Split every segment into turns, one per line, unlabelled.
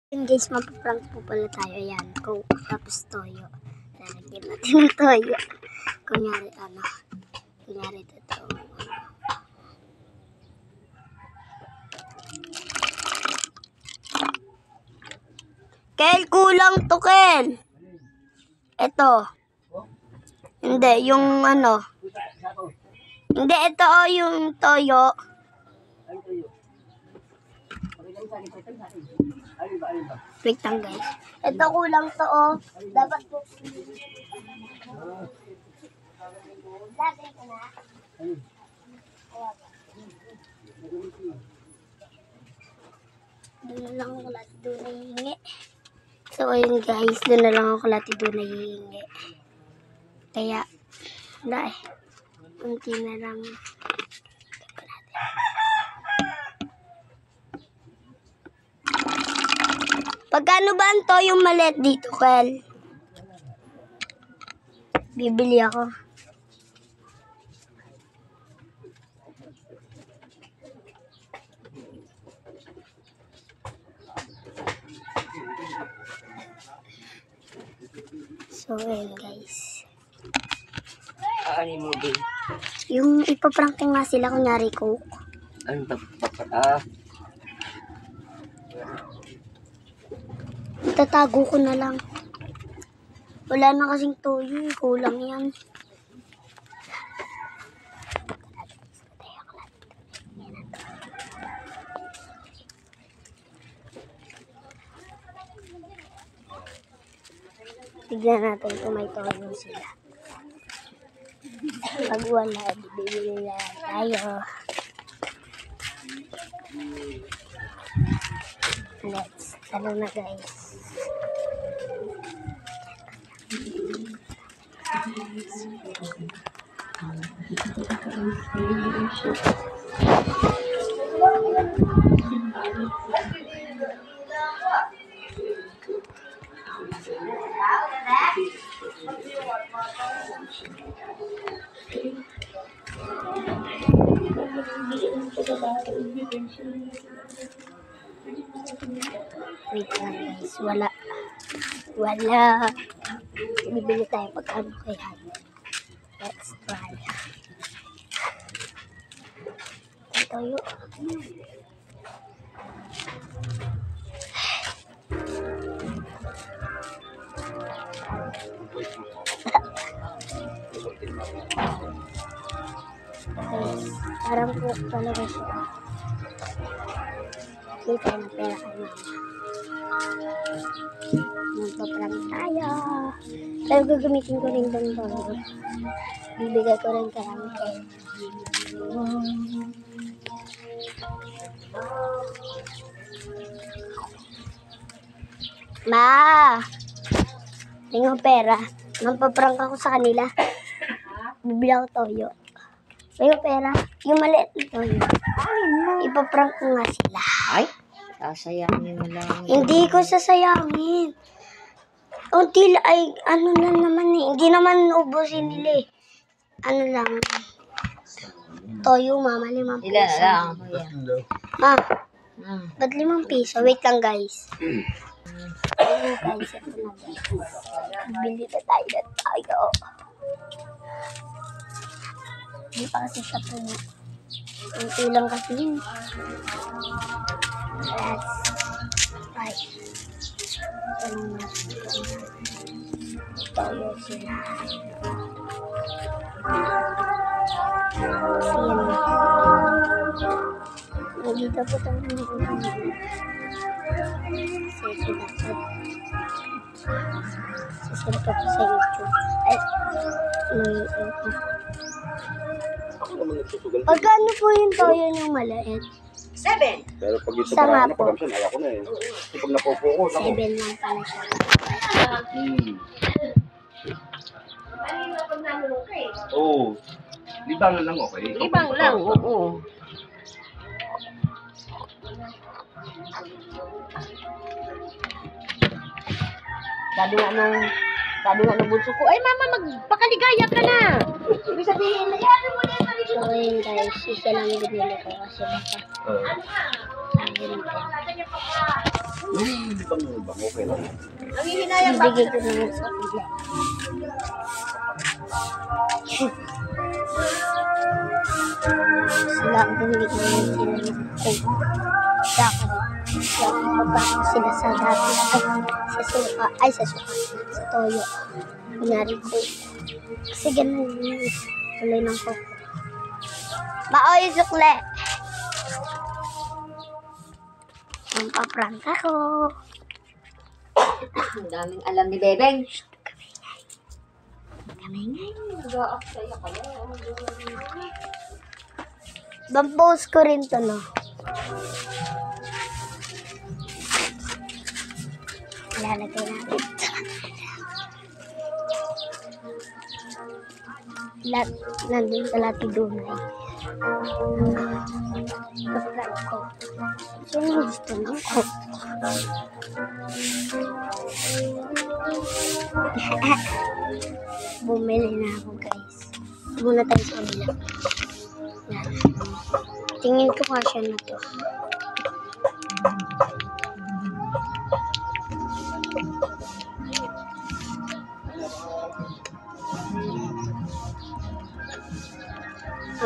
Yun guys, mapaprank po pala tayo. Ayan, Coke, tapos toyo. Lalagyan natin ng toyo. Kunyari, kunyari totoo. Kel, kulang to, Kel. Ito. Hindi, yung Hindi, ito yung toyo. Wait lang guys. Ito kulang to Dapat po. Lagay ko na. Doon na lang ako lati doon nahihingi. So ayun guys, doon na lang ako lati doon nahihingi. Kaya, wala kunti na lang. Pagkano ba ang toyong maliit dito, Kel? Bibili ako. So, ayun guys.
Ano mo din?
Yung ipaprank ko nga sila, kunyari Coke.
Ano ba?
Tatago ko na lang. Wala na kasing toyo, kulang yan. Tignan natin kung may toyo sila. Pag wala, bibili na tayo. Ano na guys. Wait lang guys, wala. Bibili tayo pag kaya. Let's try. Ito yun. Parang po talaga siya. Hindi tayo ng pera kay mama. Magpaprank tayo. Pero gagamitin ko rin doon toyo. Bibigay ko rin kay Uncle. Ma! Tingnan pera. Magpaprank ako sa kanila. Bibili ako toyo. Tingnan pera. Yung maliit na toyo. Ipaprank ko nga sila.
Ay, sasayangin mo lang.
Hindi ko sasayangin. Unti ay ano na naman eh. Hindi naman ubusin nila eh. Ano lang. Toyo, mama, 5 piso.
Ilan lang, kuya?
Ma, ba't 5 piso? Wait lang guys. Ayun guys, ito na guys. Bili na tayo. Hindi pa kasi siya puno. Unti lang kasi yun. Let's try. Ito lang natin. Toyo sila. Kasi yan. Nagita po tayo ng ulang. Kasi dapat. Sasend ko sa YouTube. Ay, pagkano po yung toyo niyong maliit?
7.
Pero pag ito
Sama
parang
po.
napagapsyon, ayaw ko na eh. Pag napopo ko,
7 lang pala siya.
Oo. Libangan lang okay.
Libang lang, oo. Sabi nga nung bunso ko, ay mama, magpakaligaya ka na. Ibig sabihin, nagyari mo na yung sarili
So ayun guys, isa lang binili ko kasi baka ayun din.
Libang okay lang.
Nangihinayang
Ibigay ko naman sa kanila. Sila ang bumili naman sila ng coke. Sa akin. Kaya magpapasok sila sa dati. Sa toyo. Kunyari coke. Kasi ganun yung tuloy ng coke. Bao yung sukle. Ang paprank ako.
Ang daming alam ni Bebeng.
Kamingay.
Nag-aaksaya pala.
Bampost ko rin to, no? Ilalagay natin sa nandun sa lati dunay. Kapag ko. Sino gusto ng coke? Bumili na ako, guys. Muna tayo sa kabila. Yan. Tingin ko kasya na to.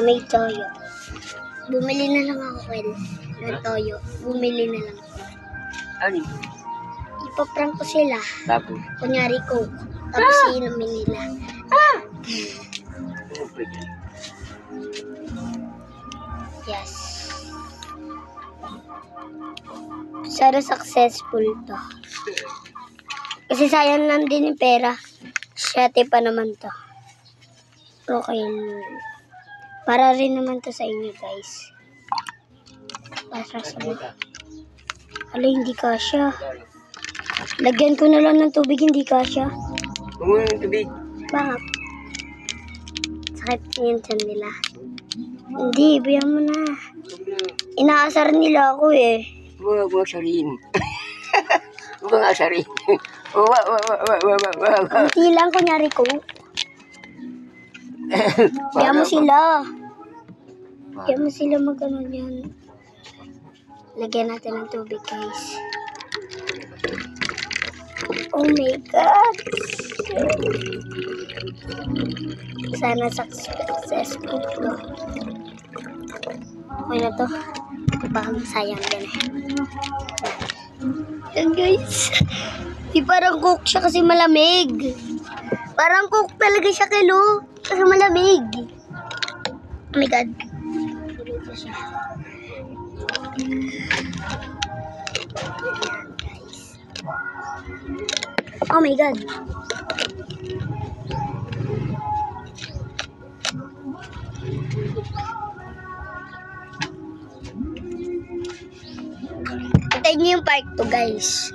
May toyo. Bumili na lang ako, Kel, ng toyo. Bumili na lang ako.
Ano?
Ipaprank ko sila.
Tapos,
Kunyari coke. Tapos inumin nila.
ano pa dyan?
Yes. Sana successful to. Kasi sayang lang din yung pera. Syate pa naman to. Okay. Para rin naman to sa inyo, guys. Para sa mga. Ala, hindi kasya. Lagyan ko na lang ng tubig, hindi kasya.
Huwag ng tubig.
Bakit? Sakit yun dyan nila. Hindi, bayan mo na. Inaasar nila ako eh.
Huwag mo asarin. Huwag mo asarin. Wag.
Kunti lang, kunyari ko. Bayan mo sila. Bayan mo sila mag-ano yan. Lagyan natin ng tubig, guys. Oh my God. Sana successful to. Okay na to. Baka masayang din eh. Yan, guys. Di parang coke siya kasi malamig. Parang coke talaga siya, Kelo. Kasi malamig. Oh my God. Dito siya. Ayan, guys. Oh my God. Antayin niyo yung part 2, guys.